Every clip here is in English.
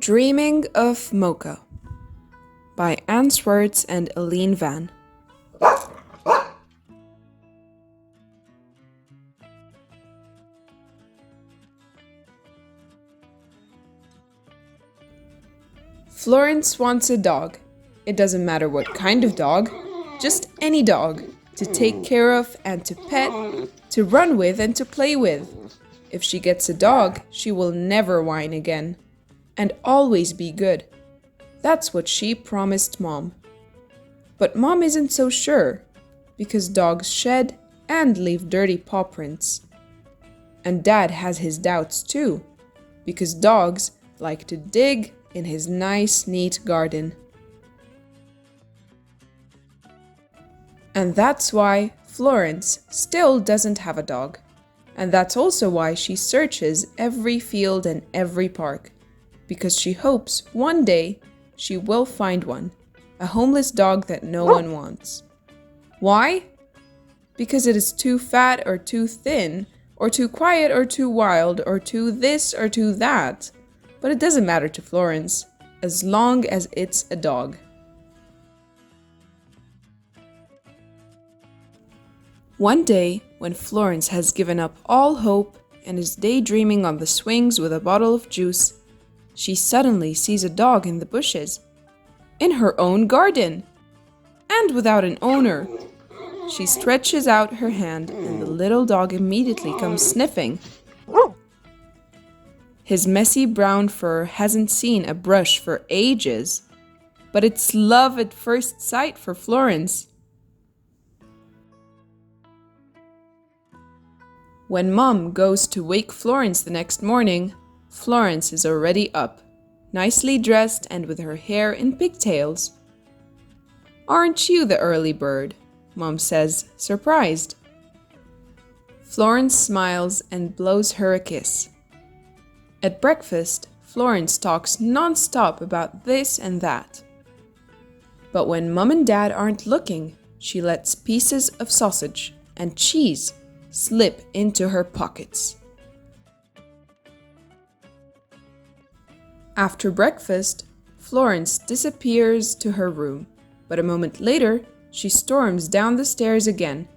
Dreaming of Mocha by An Swerts and Eline. Florence wants a dog. It doesn't matter what kind of dog, just any dog, to take care of and to pet, to run with and to play with. If she gets a dog, she will never whine again, and always be good. That's what she promised Mom. But Mom isn't so sure, because dogs shed and leave dirty paw prints. And Dad has his doubts too, because dogs like to dig in his nice, neat garden. And that's why Florence still doesn't have a dog. And that's also why she searches every field and every park, because she hopes one day she will find one, a homeless dog that no one wants. Why? Because it is too fat or too thin, or too quiet or too wild, or too this or too that. But it doesn't matter to Florence, as long as it's a dog. One day, when Florence has given up all hope and is daydreaming on the swings with a bottle of juice, she suddenly sees a dog in the bushes, in her own garden, and without an owner. She stretches out her hand and the little dog immediately comes sniffing. His messy brown fur hasn't seen a brush for ages, but it's love at first sight for Florence. When Mom goes to wake Florence the next morning, Florence is already up, nicely dressed and with her hair in pigtails. "Aren't you the early bird?" Mom says, surprised. Florence smiles and blows her a kiss. At breakfast, Florence talks non-stop about this and that. But when Mom and Dad aren't looking, she lets pieces of sausage and cheese slip into her pockets. After breakfast, Florence disappears to her room, but a moment later, she storms down the stairs again.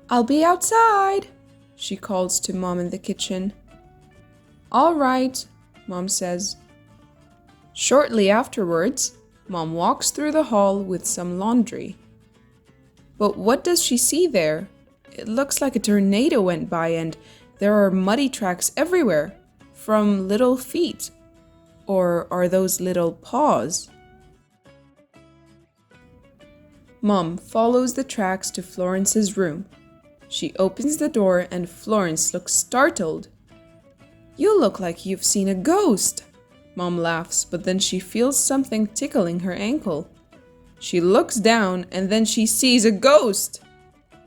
"I'll be outside," she calls to Mom in the kitchen. "All right," Mom says. Shortly afterwards, Mom walks through the hall with some laundry. But what does she see there? It looks like a tornado went by and there are muddy tracks everywhere, from little feet. Or are those little paws? Mom follows the tracks to Florence's room. She opens the door and Florence looks startled. "You look like you've seen a ghost," Mom laughs, but then she feels something tickling her ankle. She looks down and then she sees a ghost.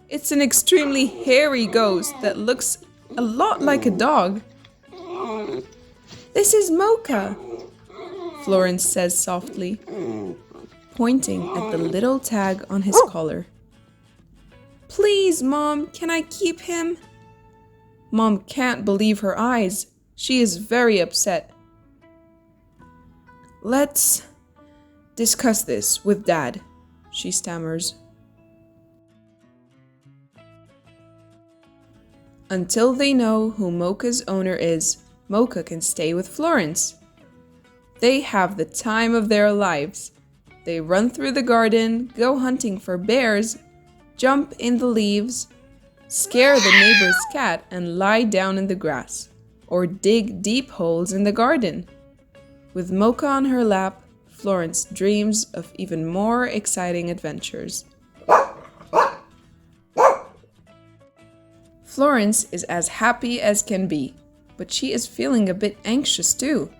It's an extremely hairy ghost that looks a lot like a dog. "This is Mocha," Florence says softly, pointing at the little tag on his collar. "Please, Mom, can I keep him?" Mom can't believe her eyes. She is very upset. "Let's discuss this with Dad," she stammers. Until they know who Mocha's owner is, Mocha can stay with Florence. They have the time of their lives. They run through the garden, go hunting for bears, jump in the leaves, scare the neighbor's cat and lie down in the grass, or dig deep holes in the garden. With Mocha on her lap, Florence dreams of even more exciting adventures. Florence is as happy as can be, but she is feeling a bit anxious too,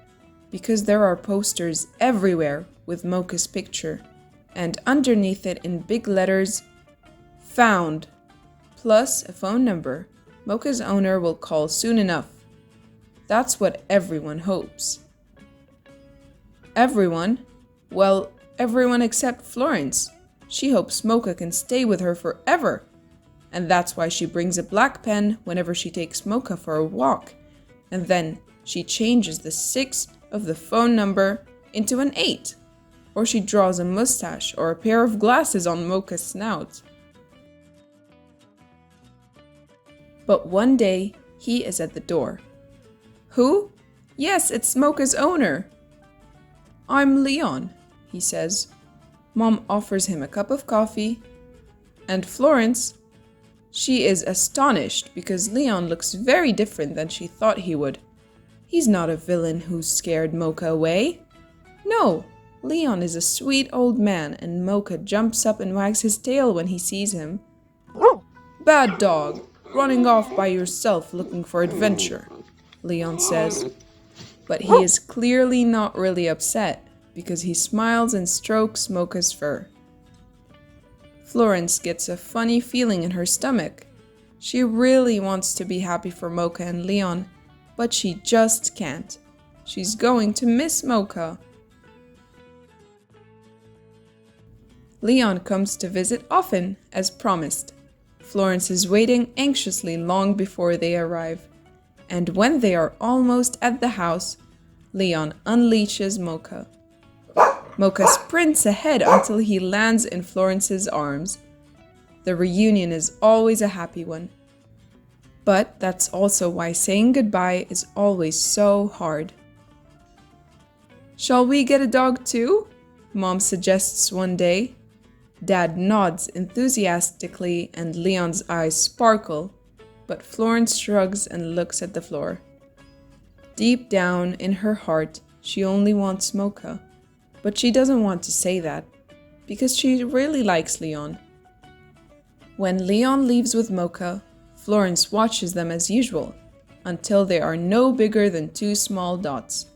because there are posters everywhere with Mocha's picture, and underneath it in big letters, "Found," plus a phone number. Mocha's owner will call soon enough. That's what everyone hopes. Everyone? Well, everyone except Florence. She hopes Mocha can stay with her forever. And that's why she brings a black pen whenever she takes Mocha for a walk. And then she changes the 6 of the phone number into an 8. Or she draws a mustache or a pair of glasses on Mocha's snout. But one day, he is at the door. Who? Yes, it's Mocha's owner. I'm Leon, he says. Mom offers him a cup of coffee. And Florence, she is astonished because Leon looks very different than she thought he would. He's not a villain who scared Mocha away. No, Leon is a sweet old man, and Mocha jumps up and wags his tail when he sees him. Bad dog, running off by yourself looking for adventure, Leon says. But he is clearly not really upset because he smiles and strokes Mocha's fur. Florence gets a funny feeling in her stomach. She really wants to be happy for Mocha and Leon, but she just can't. She's going to miss Mocha. Leon comes to visit often, as promised. Florence is waiting anxiously long before they arrive. And when they are almost at the house, Leon unleashes Mocha. Mocha sprints ahead until he lands in Florence's arms. The reunion is always a happy one. But that's also why saying goodbye is always so hard. Shall we get a dog too? Mom suggests one day. Dad nods enthusiastically and Leon's eyes sparkle, but Florence shrugs and looks at the floor. Deep down in her heart, she only wants Mocha, but she doesn't want to say that, because she really likes Leon. When Leon leaves with Mocha, Florence watches them as usual, until they are no bigger than 2 small dots.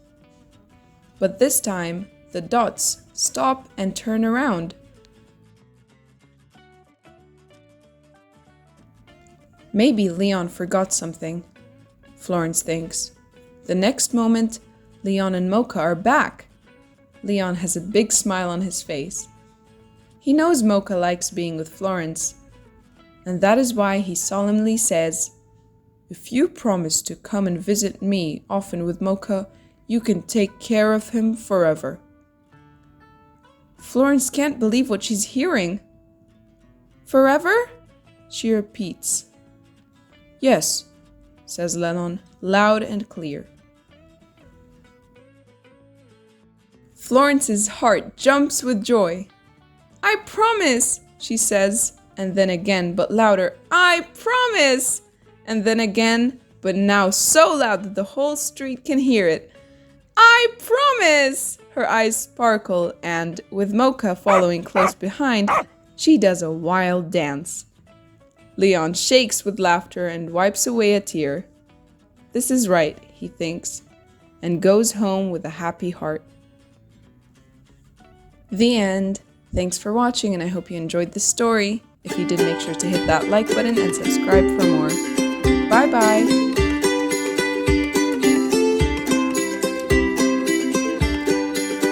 But this time, the dots stop and turn around. Maybe Leon forgot something, Florence thinks. The next moment, Leon and Mocha are back. Leon has a big smile on his face. He knows Mocha likes being with Florence, and that is why he solemnly says, "If you promise to come and visit me often with Mocha, you can take care of him forever." Florence can't believe what she's hearing. "Forever?" she repeats. "Yes," says Leon, loud and clear. Florence's heart jumps with joy. "I promise," she says, and then again, but louder, "I promise!" And then again, but now so loud that the whole street can hear it. "I promise!" Her eyes sparkle, and with Mocha following close behind, she does a wild dance. Leon shakes with laughter and wipes away a tear. This is right, he thinks, and goes home with a happy heart. The end. Thanks for watching, and I hope you enjoyed the story. If you did, make sure to hit that like button and subscribe for more. Bye bye!